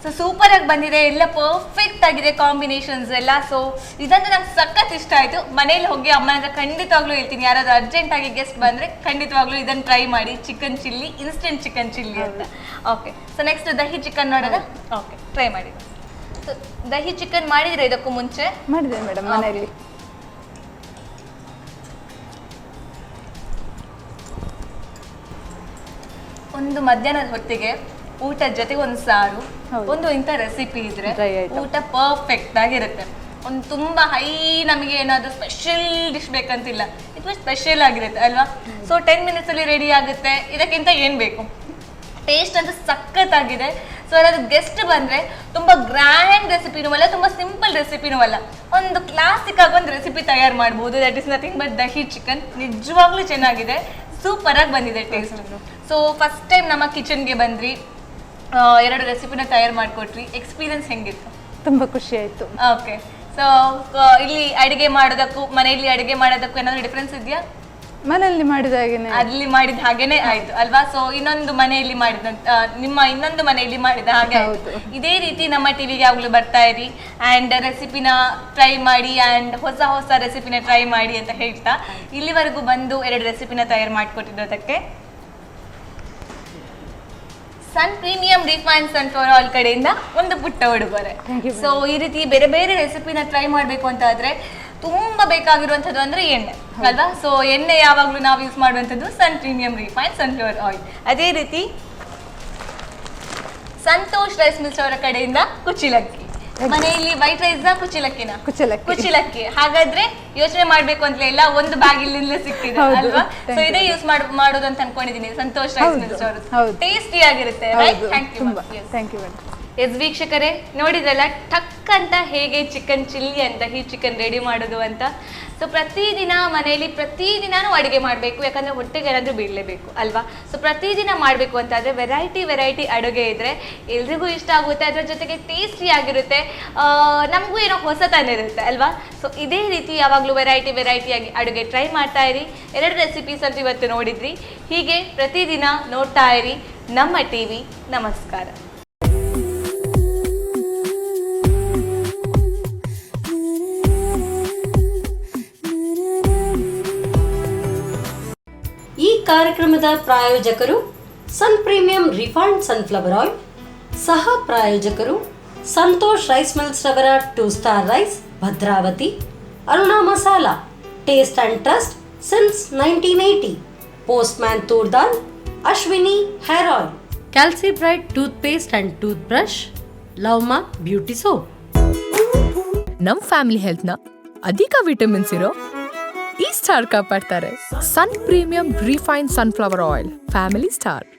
ಸೊ ಸೂಪರಾಗಿ ಬಂದಿದೆ, ಎಲ್ಲ ಪರ್ಫೆಕ್ಟ್ ಆಗಿದೆ ಕಾಂಬಿನೇಷನ್ಸ್ ಎಲ್ಲ. ಸೊ ಇದಂದ್ರೆ ನಂಗೆ ಸಖತ್ ಇಷ್ಟ ಆಯಿತು. ಮನೇಲಿ ಹೋಗಿ ಅಮ್ಮನ ಹತ್ರ ಖಂಡಿತವಾಗ್ಲೂ ಹೇಳ್ತೀನಿ, ಯಾರಾದ್ರೂ ಅರ್ಜೆಂಟಾಗಿ ಗೆಸ್ಟ್ ಬಂದರೆ ಖಂಡಿತವಾಗ್ಲೂ ಇದನ್ನು ಟ್ರೈ ಮಾಡಿ, chicken chilli, instant chicken chilli ಅಂತ. Okay, so next dahi chicken ನೋಡೋದ? ಓಕೆ, ಟ್ರೈ ಮಾಡಿ. ಸೊ ದಹಿ ಚಿಕನ್ ಮಾಡಿದರೆ ಇದಕ್ಕೂ ಮುಂಚೆ? ಮಾಡಿದೆ ಮೇಡಮ್ ಮನೆಯಲ್ಲಿ. ಒಂದು ಮಧ್ಯಾಹ್ನದ ಹೊತ್ತಿಗೆ ಊಟದ ಜೊತೆಗೆ ಒಂದು ಸಾರು, ಒಂದು ಇಂಥ ರೆಸಿಪಿ ಇದ್ರೆ ಊಟ ಪರ್ಫೆಕ್ಟ್ ಆಗಿರುತ್ತೆ. ಒಂದು ತುಂಬ ಹೈ, ನಮಗೆ ಏನಾದರೂ ಸ್ಪೆಷಲ್ ಡಿಶ್ ಬೇಕಂತಿಲ್ಲ, ಇದು ಸ್ಪೆಷಲ್ ಆಗಿರುತ್ತೆ ಅಲ್ವಾ? ಸೊ 10 ಮಿನಿಟ್ಸಲ್ಲಿ ರೆಡಿ ಆಗುತ್ತೆ. ಇದಕ್ಕಿಂತ ಏನು ಬೇಕು? ಟೇಸ್ಟ್ ಅಂತೂ ಸಖತ್ತಾಗಿದೆ. ಸೊ ಯಾರಾದ್ರೂ ಗೆಸ್ಟ್ ಬಂದರೆ ತುಂಬ ಗ್ರ್ಯಾಂಡ್ ರೆಸಿಪಿನೂ ಅಲ್ಲ, ತುಂಬ ಸಿಂಪಲ್ ರೆಸಿಪಿನೂ ಅಲ್ಲ, ಒಂದು ಕ್ಲಾಸಿಕ್ ಆಗಿ ಒಂದು ರೆಸಿಪಿ ತಯಾರು ಮಾಡ್ಬೋದು. That is nothing but dahi chicken. ನಿಜವಾಗ್ಲೂ ಚೆನ್ನಾಗಿದೆ, ಸೂಪರಾಗಿ ಬಂದಿದೆ ಟೇಸ್ಟ್. ಸೊ ಫಸ್ಟ್ ಟೈಮ್ ನಮ್ಮ ಕಿಚನ್ಗೆ ಬಂದ್ರಿ, 2 ರೆಸಿಪಿನ ತಯಾರು ಮಾಡಿಕೊಟ್ರಿ. ಎಕ್ಸ್ಪೀರಿಯನ್ಸ್ ಹೆಂಗಿತ್ತು? ತುಂಬ ಖುಷಿ ಆಯಿತು. ಓಕೆ, ಸೊ ಇಲ್ಲಿ ಅಡುಗೆ ಮಾಡೋದಕ್ಕೂ ಮನೆಯಲ್ಲಿ ಅಡುಗೆ ಮಾಡೋದಕ್ಕೂ ಏನಾದರೂ ಡಿಫ್ರೆನ್ಸ್ ಇದೆಯಾ? ಮನೆಯಲ್ಲಿ ಮಾಡಿದ ಹಾಗೇನೆ, ಅಲ್ಲಿ ಮಾಡಿದ ಹಾಗೇನೆ ಆಯ್ತು ಅಲ್ವಾ? ಸೊ ಇನ್ನೊಂದು ಮನೆಯಲ್ಲಿ ಮಾಡಿದ, ನಿಮ್ಮ ಇನ್ನೊಂದು ಮನೆಯಲ್ಲಿ ಮಾಡಿದ ಹಾಗೆ ಆಯ್ತು. ಇದೇ ರೀತಿ ನಮ್ಮ ಟಿವಿಗೆ ಯಾವಾಗಲೂ ಬರ್ತಾ ಇರಿ ಆ್ಯಂಡ್ ರೆಸಿಪಿನ ಟ್ರೈ ಮಾಡಿ ಆ್ಯಂಡ್ ಹೊಸ ಹೊಸ ರೆಸಿಪಿನ ಟ್ರೈ ಮಾಡಿ ಅಂತ ಹೇಳ್ತಾ, ಇಲ್ಲಿವರೆಗೂ ಬಂದು 2 ರೆಸಿಪಿನ ತಯಾರು ಮಾಡಿಕೊಟ್ಟಿರೋದಕ್ಕೆ ಸನ್ ಪ್ರೀಮಿಯಂ ರಿಫೈನ್ಡ್ ಸನ್ಫ್ಲವರ್ ಆಯಿಲ್ ಕಡೆಯಿಂದ ಒಂದು ಪುಟ್ಟ ಉಡುಗೊರೆ. ಸೊ ಈ ರೀತಿ ಬೇರೆ ಬೇರೆ ರೆಸಿಪಿನ ಟ್ರೈ ಮಾಡಬೇಕು ಅಂತ ಆದ್ರೆ ತುಂಬ ಬೇಕಾಗಿರುವಂಥದ್ದು ಅಂದರೆ ಎಣ್ಣೆ ಅಲ್ವಾ? ಸೊ ಎಣ್ಣೆ ಯಾವಾಗಲೂ ನಾವು ಯೂಸ್ ಮಾಡುವಂಥದ್ದು ಸನ್ ಪ್ರೀಮಿಯಂ ರಿಫೈನ್ಡ್ ಸನ್ಫ್ಲವರ್ ಆಯಿಲ್. ಅದೇ ರೀತಿ ಸಂತೋಷ್ ರೈಸ್ ಮಿಲ್ಸ್ ಅವರ ಕಡೆಯಿಂದ ಕುಚಿಲಕ್ಕಿ. ಮನೆಯಲ್ಲಿ ವೈಟ್ ರೈಸ್ ಕುಚಿಲಕ್ಕಿನ? ಕುಚಿಲಕ್ಕಿ. ಹಾಗಾದ್ರೆ ಯೋಚನೆ ಮಾಡ್ಬೇಕು ಅಂತಲೇ ಇಲ್ಲ, ಒಂದು ಬ್ಯಾಗ್ ಇಲ್ಲಿಂದಲೇ ಸಿಕ್ತಿದೆ ಅಲ್ವಾ? ಸೊ ಇದೇ ಯೂಸ್ ಮಾಡೋದು ಅಂತ ಅನ್ಕೊಂಡಿದ್ದೀನಿ. ಸಂತೋಷ್ ರೈಸ್ ಮಿಲ್ಸ್ ಅವರು ಟೇಸ್ಟಿ ಆಗಿರುತ್ತೆ. Thank you madam. ಎಸ್ ವೀಕ್ಷಕರೇ, ನೋಡಿದ್ರಲ್ಲ ಟಕ್ ಅಂತ ಹೇಗೆ ಚಿಕನ್ ಚಿಲ್ಲಿ ಅಂತ ಈ ಚಿಕನ್ ರೆಡಿ ಮಾಡೋದು ಅಂತ. ಸೊ ಪ್ರತಿದಿನ ಮನೆಯಲ್ಲಿ ಪ್ರತಿದಿನನೂ ಅಡುಗೆ ಮಾಡಬೇಕು, ಯಾಕಂದರೆ ಹೊಟ್ಟೆಗೆ ಏನಾದರೂ ಬೀಳಲೇಬೇಕು ಅಲ್ವಾ? ಸೊ ಪ್ರತಿದಿನ ಮಾಡಬೇಕು ಅಂತಾದರೆ ವೆರೈಟಿ ಅಡುಗೆ ಇದ್ದರೆ ಎಲ್ರಿಗೂ ಇಷ್ಟ ಆಗುತ್ತೆ, ಅದರ ಜೊತೆಗೆ ಟೇಸ್ಟಿ ಆಗಿರುತ್ತೆ, ನಮಗೂ ಏನೋ ಹೊಸತನ ಇರುತ್ತೆ ಅಲ್ವಾ? ಸೊ ಇದೇ ರೀತಿ ಯಾವಾಗಲೂ ವೆರೈಟಿಯಾಗಿ ಅಡುಗೆ ಟ್ರೈ ಮಾಡ್ತಾ ಇರಿ. 2 ರೆಸಿಪೀಸ್ ಅಂತ ಇವತ್ತು ನೋಡಿದ್ರಿ. ಹೀಗೆ ಪ್ರತಿದಿನ ನೋಡ್ತಾ ಇರಿ ನಮ್ಮ ಟಿವಿ. ನಮಸ್ಕಾರ. ಈ ಕಾರ್ಯಕ್ರಮದ ಪ್ರಾಯೋಜಕರು Sun premium refined sunflower oil, ಸಹ ಪ್ರಾಯೋಜಕರು ಸಂತೋಷ್ ರೈಸ್ ಮಿಲ್ಸ್ ರವರ 2 star rice Bhadravati, Aruna masala, taste and trust since 1980, postman toor dal, Ashwini hair oil, calci bright toothpaste and toothbrush, ಲವ್ಮಾ ಬ್ಯೂಟಿ ಸೋಪ್. ನಮ್ ಫ್ಯಾಮಿಲಿ ಹೆಲ್ತ್ ನ ಅಧಿಕ ವಿಟಮಿನ್ಸ್ ಇರೋ ಈ ಸ್ಟಾರ್ ಕಾಪಾಡ್ತಾರೆ. Sun premium refined sunflower oil, family star.